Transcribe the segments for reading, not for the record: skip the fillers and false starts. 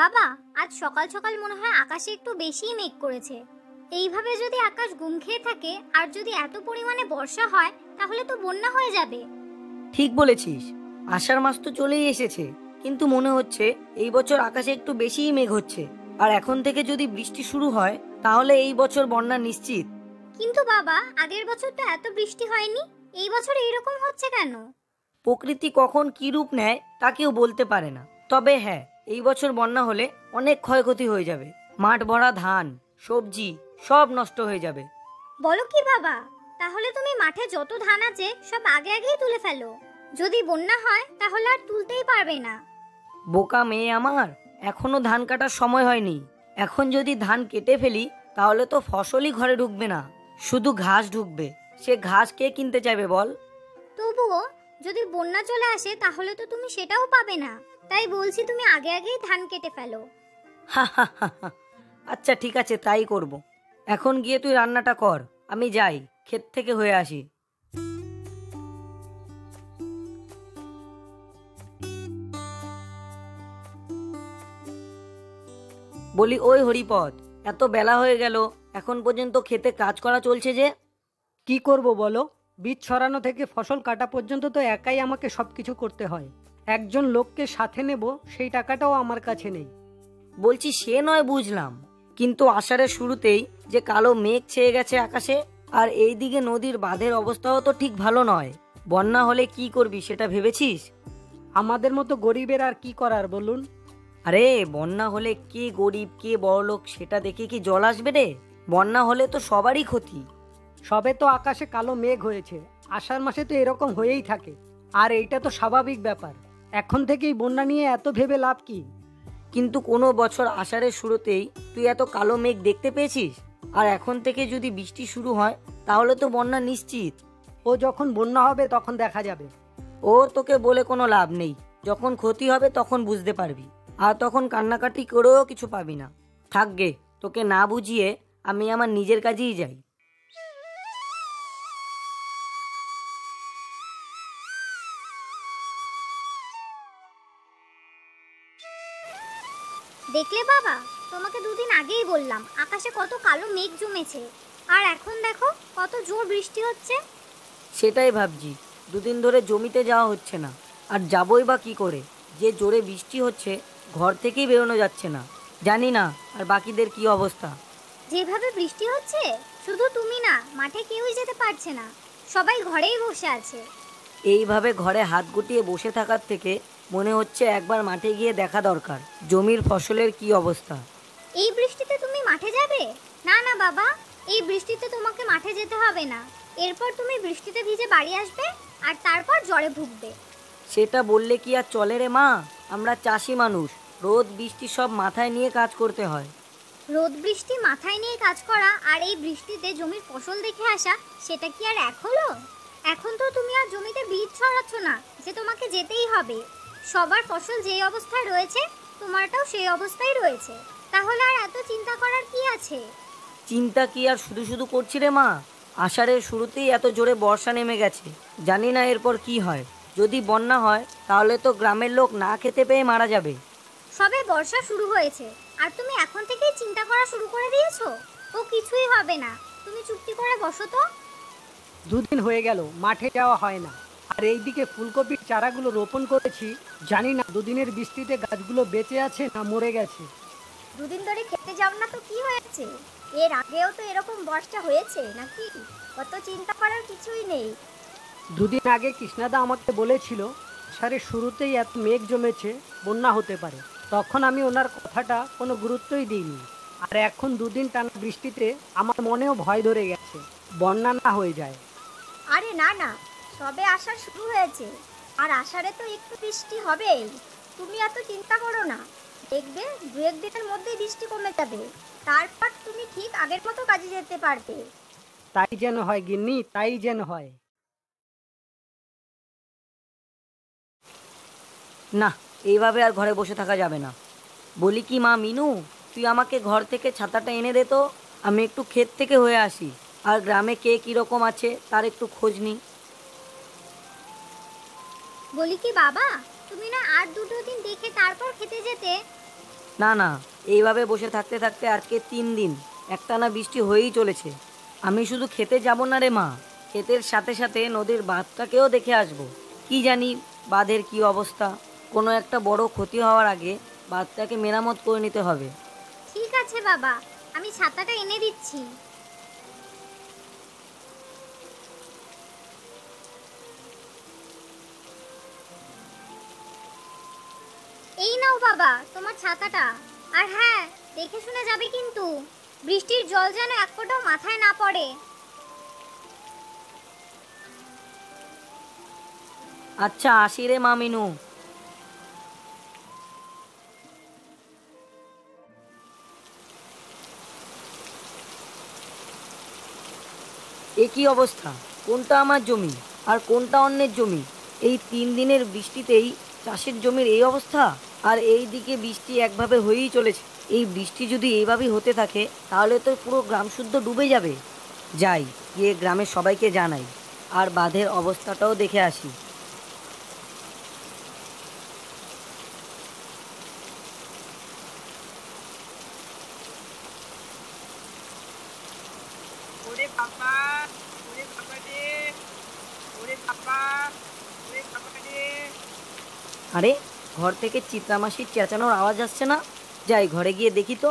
বাবা, আজ সকাল সকাল মনে হয় আকাশে একটু বেশিই মেঘ করেছে। এইভাবে যদি আকাশ গুম খেয়ে থাকে আর যদি এত পরিমাণে বর্ষা হয় তাহলে তো বন্যা হয়ে যাবে। ঠিক বলেছিস, আষাঢ় মাস তো চলেই এসেছে, কিন্তু মনে হচ্ছে এই বছর আকাশে একটু বেশিই মেঘ হচ্ছে। আর এখন থেকে যদি বৃষ্টি শুরু হয় তাহলে এই বছর বন্যা নিশ্চিত। কিন্তু বাবা, আগের বছর তো এত বৃষ্টি হয়নি, এই বছর এইরকম হচ্ছে কেন? প্রকৃতি কখন কি রূপ নেয় তা কেউ বলতে পারে না। তবে হ্যাঁ, এই বছর বন্যা হলে অনেক ক্ষয়ক্ষতি হয়ে যাবে। মাঠ ভরা ধান, সবজি সব নষ্ট হয়ে যাবে। বলো কি বাবা, তাহলে তুমি মাঠে যত ধান আছে সব আগে আগেই তুলে ফেলো। যদি বন্যা হয় তাহলে আর তুলতেই পারবে না। বোকা মেয়ে আমার, এখনো ধান কাটার সময় হয়নি। এখন যদি ধান কেটে ফেলি তাহলে তো ফসলই ঘরে ঢুকবে না, শুধু ঘাস ঢুকবে। সে ঘাস কে কিনতে চাইবে বল? তবুও যদি বন্যা চলে আসে তাহলে তো তুমি সেটাও পাবে না। তাই বলছি তুমি আগে আগেই ধান কেটে ফেলো। হা হা হা হা। আচ্ছা ঠিক আছে, তাই করব। এখন গিয়ে তুই রান্নাটা কর, আমি যাই ক্ষেত থেকে হয়ে আসি। বলি, ওই হরিপদ, এত বেলা হয়ে গেল, এখন পর্যন্ত ক্ষেতে কাজ করা চলছে যে? কি করব বলো? বীজ ছড়ানো থেকে ফসল কাটা পর্যন্ত তো একাই আমাকে সবকিছু করতে হয়। একজন লোককে সাথে নেব সেই টাকাটাও আমার কাছে নেই। বলছি সে নয় বুঝলাম, কিন্তু আষাঢ়ের শুরুতেই যে কালো মেঘ ছেয়ে গেছে আকাশে, আর এইদিকে নদীর বাঁধের অবস্থাও তো ঠিক ভালো নয়। বন্যা হলে কি করবি সেটা ভেবেছিস? আমাদের মতো গরিবের আর কি করার বলুন? আরে বন্যা হলে কে গরিব কে বড়লোক সেটা দেখে কি জল আসবে রে? বন্যা হলে তো সবারই ক্ষতি। সবে তো আকাশে কালো মেঘ হয়েছে, আষাঢ় মাসে তো এরকম হয়েই থাকে। আর এইটা তো স্বাভাবিক ব্যাপার। এখন থেকেই বন্যা নিয়ে এত ভেবে লাভ কি? কিন্তু কোনো বছর আষাঢ়ের শুরুতেই তুই এত কালো মেঘ দেখতে পেয়েছিস? আর এখন থেকে যদি বৃষ্টি শুরু হয় তাহলে তো বন্যা নিশ্চিত। ও যখন বন্যা হবে তখন দেখা যাবে। ও তোকে বলে কোনো লাভ নেই, যখন ক্ষতি হবে তখন বুঝতে পারবি, আর তখন কান্নাকাটি করেও কিছু পাবি না। থাকগে, তোকে না বুঝিয়ে আমি আমার নিজের কাজেই যাই। দেখলে বাবা, তোমাকে দুদিন আগেই বললাম আকাশে কত কালো মেঘ জমেছে, আর এখন দেখো কত জোর বৃষ্টি হচ্ছে। সেটাই ভাবছি, দুদিন ধরে জমিতে যাওয়া হচ্ছে না, আর যাবই বা কি করে? যে জোরে বৃষ্টি হচ্ছে, ঘর থেকেই বেরোনো যাচ্ছে না। জানি না আর বাকিদের কি অবস্থা। যেভাবে বৃষ্টি হচ্ছে, শুধু তুমি না, মাঠে কেউই যেতে পারছে না, সবাই ঘরেই বসে আছে। এইভাবে ঘরে হাত গুটিয়ে বসে থাকার থেকে মনে হচ্ছে একবার মাঠে গিয়ে দেখা দরকার জমির ফসলের কি অবস্থা। এই বৃষ্টিতে তুমি মাঠে যাবে? না না বাবা, এই বৃষ্টিতে তোমাকে মাঠে যেতে হবে না। এরপর তুমি বৃষ্টিতে ভিজে বাড়ি আসবে আর তারপর জ্বরে ভুগবে। সেটা বললে কি আর চলে রে মা? আমরা চাষি মানুষ, রোদ বৃষ্টি সব মাথায় নিয়ে কাজ করতে হয়। রোদ বৃষ্টি মাথায় নিয়ে কাজ করা আর এই বৃষ্টিতে জমির ফসল দেখে আসা, সেটা কি আর এক হলো? এখন তো তুমি আর জমিতে বীজ ছড়াচ্ছ না যে তোমাকে যেতেই হবে। সবার ফসল যেই অবস্থায় রয়েছে তোমারটাও সেই অবস্থায় রয়েছে, তাহলে আর এত চিন্তা করার কি আছে? চিন্তা কি আর শুধু শুধু করছি রে মা? আষাঢ়ের শুরুতেই এত জোরে বর্ষা নেমে গেছে, জানি না এরপর কি হয়। যদি বন্যা হয় তাহলে তো গ্রামের লোক না খেতে পেয়ে মারা যাবে। সবে বর্ষা শুরু হয়েছে আর তুমি এখন থেকেই চিন্তা করা শুরু করে দিয়েছো? ও কিছুই হবে না, তুমি চুপটি করে বসো তো। দুদিন হয়ে গেল মাঠে যাওয়া হয় না। আর এইদিকে ফুলকপির চারাগুলো রোপণ করেছি, জানি না দুদিনের বৃষ্টিতে গাছগুলো বেঁচে আছে না মরে গেছে। দুদিন ধরে খেতে যাও না তো কি হয়েছে? এর আগেও তো এরকম বর্ষা হয়েছে নাকি? কত চিন্তা করার কিছুই নেই। দুদিন আগে কৃষ্ণাদা আমাকে বলেছিল আষাঢ়ের শুরুতেই এত মেঘ জমেছে, বন্যা হতে পারে। তখন আমি ওনার কথাটা কোনো গুরুত্বই দিইনি। আর এখন দুদিন টানা বৃষ্টিতে আমার মনেও ভয় ধরে গেছে, বন্যা না হয়ে যায়। আরে না না, সবে আষাঢ় শুরু হয়েছে আর আষাঢ়ে তো একটু বৃষ্টি হবেই। তুমি এত চিন্তা করো না, দেখবে দু একদিনের মধ্যেই বৃষ্টি কমে যাবে, তারপর তুমি ঠিক আগের মতো কাজে যেতে পারবে। তাই যেন হয় গিন্নি, তাই যেন হয়। না, এইভাবে আর ঘরে বসে থাকা যাবে না। বলি কি মা মিনু, তুই আমাকে ঘর থেকে ছাতাটা এনে দে তো, আমি একটু ক্ষেত থেকে হয়ে আসি, আর গ্রামে কে কীরকম আছে তার একটু খোঁজ নিই। বলি কি বাবা, তুমি না আর দুটো দিন দেখে তারপর খেতে যেতে। না না, এইভাবে বসে থাকতে থাকতে আজকে 3 দিন একটানা বৃষ্টি হয়েই চলেছে। আমি শুধু খেতে যাব না রে মা, ক্ষেতের সাথে সাথে নদীর বাঁধটাকেও দেখে আসব। কি জানি বাঁধের কি অবস্থা, কোনো একটা বড় ক্ষতি হওয়ার আগে বাঁধটাকে মেরামত করে নিতে হবে। ঠিক আছে বাবা, আমি ছাতাটা এনে দিচ্ছি। এই নাও বাবা তোমার ছাতাটা। আর হ্যাঁ, দেখে শুনে যাবে কিন্তু, বৃষ্টির জল যেন এক ফোঁটাও মাথায় না পড়ে। আচ্ছা, আসি রে মা মিনু। এ কি অবস্থা, কোনটা আমার জমি আর কোনটা অন্যের জমি? এই 3 দিনের বৃষ্টিতেই চাষের জমির এই অবস্থা। আর এই দিকে বৃষ্টি একভাবে হয়েই চলেছে। এই বৃষ্টি যদি এইভাবেই হতে থাকে তাহলে তো পুরো গ্রাম শুদ্ধ ডুবে যাবে। যাই, গিয়ে গ্রামের সবাইকে জানাই আর বাঁধের অবস্থাটাও দেখে আসি। ওরে বাবা, ওরে বাবা রে, ওরে বাবা, ওরে বাবা রে। আরে, ঘর থেকে চিত্রামাসির চেঁচানোর আওয়াজ আসছে না? যাই, ঘরে গিয়ে দেখি তো।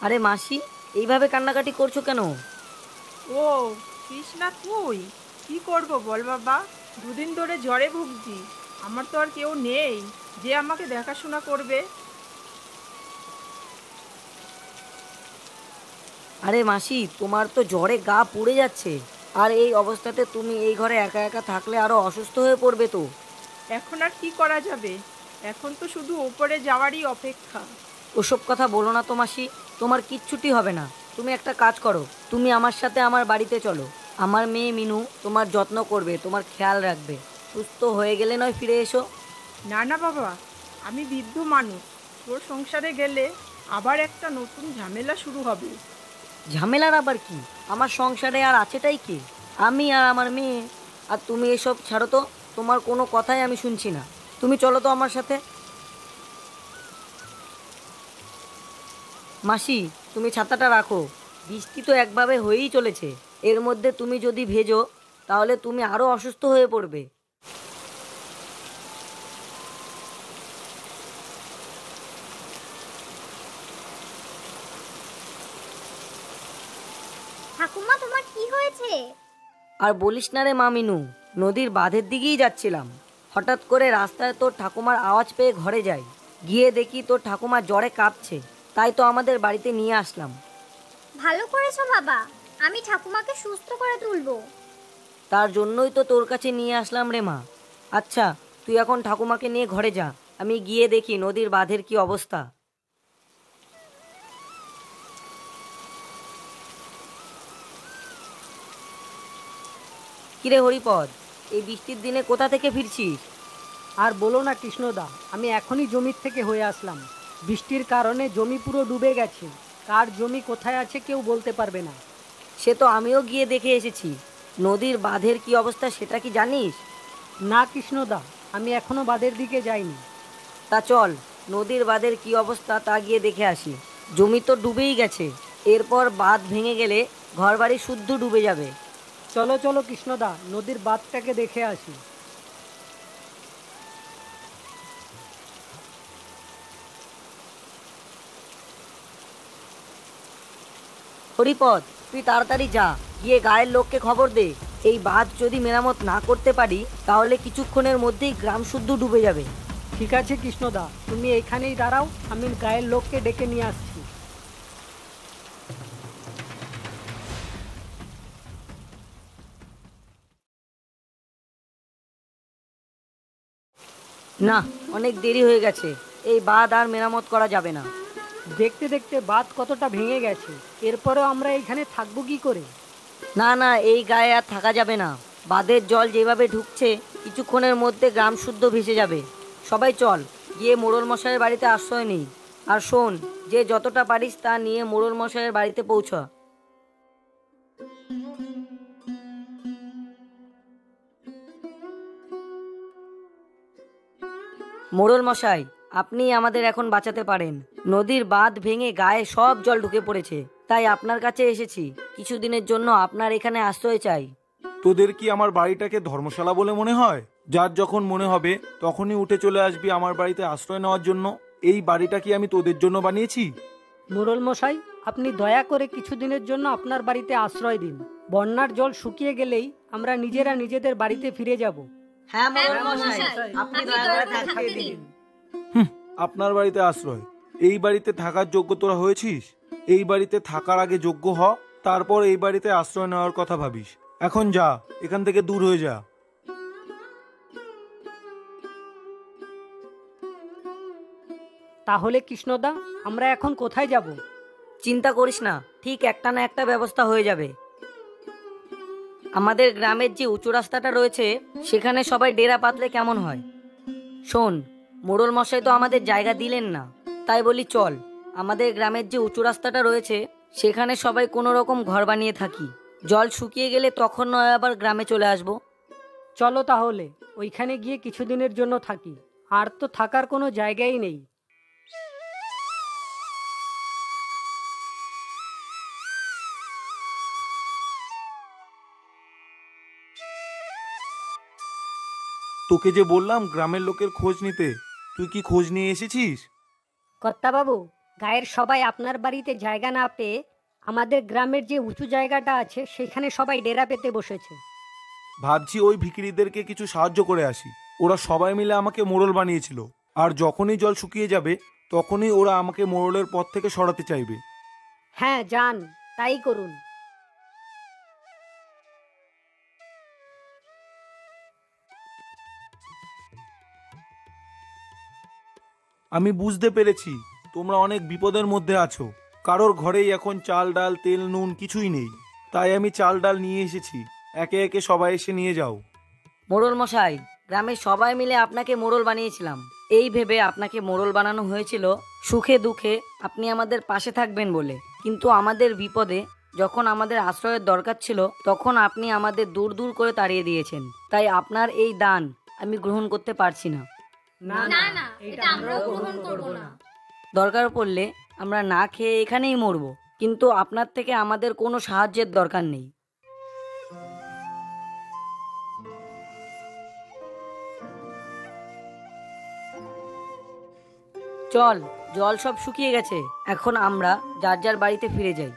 আরে মাসি, এইভাবে কান্নাকাটি করছো কেন? ও কৃষ্ণা, তুই কি করব বল বাবা, দুদিন ধরে জ্বরে ভুগছি। আমার তো আর কেউ নেই যে আমাকে দেখাশোনা করবে। আরে মাসি, তোমার তো জ্বরে গা পুড়ে যাচ্ছে। আর এই অবস্থাতে তুমি এই ঘরে একা একা থাকলে আরো অসুস্থ হয়ে পড়বে তো। এখন আর কি করা যাবে, এখন তো শুধু ওপরে যাওয়ারই অপেক্ষা। ওসব কথা বলো না তো মাসি, তোমার কিচ্ছুটি হবে না। তুমি একটা কাজ করো, তুমি আমার সাথে আমার বাড়িতে চলো। আমার মেয়ে মিনু তোমার যত্ন করবে, তোমার খেয়াল রাখবে। সুস্থ হয়ে গেলে নয় ফিরে এসো। না না বাবা, আমি বৃদ্ধ মানুষ, তোর সংসারে গেলে আবার একটা নতুন ঝামেলা শুরু হবে। ঝামেলার আবার কি, আমার সংসারে আর আছেটাই কি? আমি আর আমার মেয়ে। আর তুমি এসব ছাড়ো তো, তোমার কোনো কথাই আমি শুনছি না। তুমি চলো তো আমার সাথে। মাসি, তুমি ছাতাটা রাখো। বৃষ্টি তো একভাবে হয়েই চলেছে, এর মধ্যে তুমি যদি ভেজো তাহলে তুমি আরো অসুস্থ হয়ে পড়বে। ঠাকুমা তোমার কি হয়েছে? আর বলিস না রে মা মিনু, নদীর বাঁধের দিকেই যাচ্ছিলাম, হঠাৎ করে রাস্তায় তোর ঠাকুমার আওয়াজ পেয়ে ঘরে যাই। গিয়ে দেখি তোর ঠাকুমা জ্বরে কাঁপছে, তাই তো আমাদের বাড়িতে নিয়ে আসলাম। ভালো করেছো বাবা, আমি ঠাকুমাকে সুস্থ করে তুলবো। তার জন্যই তো তোর কাছে নিয়ে আসলাম রে মা। আচ্ছা, তুই এখন ঠাকুমাকে নিয়ে ঘরে যা, আমি গিয়ে দেখি নদীর বাঁধের কি অবস্থা। কিরে হরিপদ, এই বৃষ্টির দিনে কোথা থেকে ফিরছিস? আর বলো না কৃষ্ণদা, আমি এখনই জমির থেকে হয়ে আসলাম। বৃষ্টির কারণে জমি পুরো ডুবে গেছে। কার জমি কোথায় আছে কেউ বলতে পারবে না। সে তো আমিও গিয়ে দেখে এসেছি। নদীর বাঁধের কি অবস্থা সেটা কি জানিস? না কৃষ্ণদা, আমি এখনো বাদের দিকে যাইনি। তা চল, নদীর বাঁধের কি অবস্থা তা গিয়ে দেখে আসি। জমি তো ডুবেই গেছে, এরপর বাঁধ ভেঙে গেলে ঘরবাড়ি শুদ্ধ ডুবে যাবে। চলো চলো কৃষ্ণদা, নদীর বাঁধটাকে দেখে আসি। হরিপদ, তুই তাড়াতাড়ি যা, গিয়ে গায়ের লোককে খবর দে। এই বাঁধ যদি মেরামত না করতে পারি তাহলে কিছুক্ষণের মধ্যেই গ্রাম শুদ্ধ ডুবে যাবে। ঠিক আছে কৃষ্ণদা, তুমি এইখানেই দাঁড়াও, আমি গায়ের লোককে ডেকে নিয়ে আসছি। না, অনেক দেরি হয়ে গেছে, এই বাঁধ আর মেরামত করা যাবে না। দেখতে দেখতে বাঁধ কতটা ভেঙে গেছে, এরপরেও আমরা এইখানে থাকবো কি করে? না না, এই গায়ে আর থাকা যাবে না। বাঁধের জল যেভাবে ঢুকছে কিছুক্ষণের মধ্যে গ্রাম শুদ্ধ ভেসে যাবে। সবাই চল, গিয়ে মোড়ল মশাইয়ের বাড়িতে আশ্রয় নিই। আর শোন, যে যতটা পারিস তা নিয়ে মোড়ল মশাইয়ের বাড়িতে পৌঁছা। মোড়ল মশাই, আপনি আমাদের এখন বাঁচাতে পারেন। নদীর বাঁধ ভেঙে গায়ে সব জল ঢুকে পড়েছে, তাই আপনার কাছে এসেছি। কিছুদিনের জন্য আপনার এখানে আশ্রয় চাই। তোদের কি আমার বাড়িটাকে ধর্মশালা বলে মনে হয়? যার যখন মনে হবে তখনই উঠে চলে আসবি আমার বাড়িতে আশ্রয় নেওয়ার জন্য। এই বাড়িটা কি আমি তোদের জন্য বানিয়েছি? মোড়ল মশাই, আপনি দয়া করে কিছুদিনের জন্য আপনার বাড়িতে আশ্রয় দিন। বন্যার জল শুকিয়ে গেলেই আমরা নিজেরা নিজেদের বাড়িতে ফিরে যাব। হ্যাঁ মোড়ল মশাই, আপনি দয়া করে থাকতে দিন। আপনার বাড়িতে আশ্রয়? এই বাড়িতে থাকার যোগ্য তোরা হয়েছিস? এই বাড়িতে থাকার আগে যোগ্য হ, তারপর এই বাড়িতে আশ্রয় নেওয়ার কথা ভাবিস। এখন যা, এখান থেকে দূর হয়ে যা। তাহলে কৃষ্ণদা, আমরা এখন কোথায় যাব? চিন্তা করিস না, ঠিক একটা না একটা ব্যবস্থা হয়ে যাবে। আমাদের গ্রামের যে উঁচু রাস্তাটা রয়েছে সেখানে সবাই ডেরা পাতলে কেমন হয়? শোন, মোড়ল মশাই তো আমাদের জায়গা দিলেন না, তাই বলি চল আমাদের গ্রামের যে উঁচু রাস্তাটা রয়েছে সেখানে সবাই কোনো রকম ঘর বানিয়ে থাকি। জল শুকিয়ে গেলে তখন নয় আবার গ্রামে চলে আসবো। চলো তাহলে ওইখানে গিয়ে কিছুদিনের জন্য থাকি। আর তো থাকার কোনো জায়গাই নেই। তোকে যে বললাম গ্রামের লোকের খোঁজ নিতে, তুই কি খোঁজ নিয়ে এসেছিস? কর্তাবাবু, গায়ের সবাই আপনার বাড়িতে জায়গা না পেয়ে আমাদের গ্রামের যে উঁচু জায়গাটা আছে সেখানে সবাই ডেরা পেতে বসেছে। ভাবছি ওই ভিখিরিদেরকে কিছু সাহায্য করে আসি। ওরা সবাই মিলে আমাকে মোড়ল বানিয়েছিল, আর যখনই জল শুকিয়ে যাবে তখনই ওরা আমাকে মোড়লের পথ থেকে সরাতে চাইবে। হ্যাঁ যান, তাই করুন। আমি বুঝতে পেরেছি তোমরা অনেক বিপদের মধ্যে আছো। কারোর ঘরেই এখন চাল ডাল তেল নুন কিছুই নেই, তাই আমি চাল ডাল নিয়ে এসেছি। একে একে সবাই এসে নিয়ে যাও। মোড়ল মশাই, গ্রামের সবাই মিলে আপনাকে মোড়ল বানিয়েছিলাম। এই ভেবে আপনাকে মোড়ল বানানো হয়েছিল সুখে দুঃখে আপনি আমাদের পাশে থাকবেন বলে। কিন্তু আমাদের বিপদে যখন আমাদের আশ্রয়ের দরকার ছিল তখন আপনি আমাদের দূর দূর করে তাড়িয়ে দিয়েছেন। তাই আপনার এই দান আমি গ্রহণ করতে পারছি না। না না, এটা আমরাও গ্রহণ করব না। দরকার পড়লে আমরা না খেয়ে এখানেই মরব, কিন্তু আপনার থেকে আমাদের কোনো সাহায্যের দরকার নেই। চল, জল সব শুকিয়ে গেছে, এখন আমরা যার যার বাড়িতে ফিরে যাই।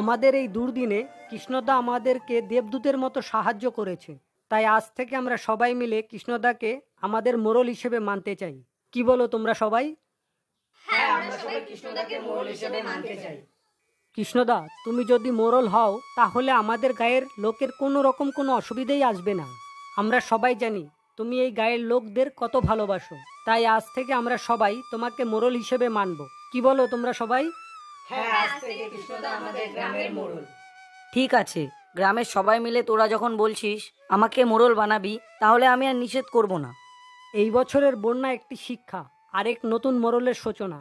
আমাদের এই দুর্দিনে কৃষ্ণদা আমাদেরকে দেবদূতের মতো সাহায্য করেছে। তাই আজ থেকে আমরা সবাই মিলে কৃষ্ণদাকে আমাদের মোড়ল হিসেবে মানতে চাই। কি বলো তোমরা সবাই? কৃষ্ণদা, তুমি যদি মোড়ল হও তাহলে আমাদের গায়ের লোকের কোনো রকম কোনো অসুবিধাই আসবে না। আমরা সবাই জানি তুমি এই গায়ের লোকদের কত ভালোবাসো। তাই আজ থেকে আমরা সবাই তোমাকে মোড়ল হিসেবে মানব। কি বলো তোমরা সবাই? ঠিক আছে, গ্রামের সবাই মিলে তোরা যখন বলছিস আমাকে মোড়ল বানাবি, তাহলে আমি আর নিষেধ করব না। এই বছরের বন্যা একটি শিক্ষা, আরেক নতুন মোড়লের সূচনা।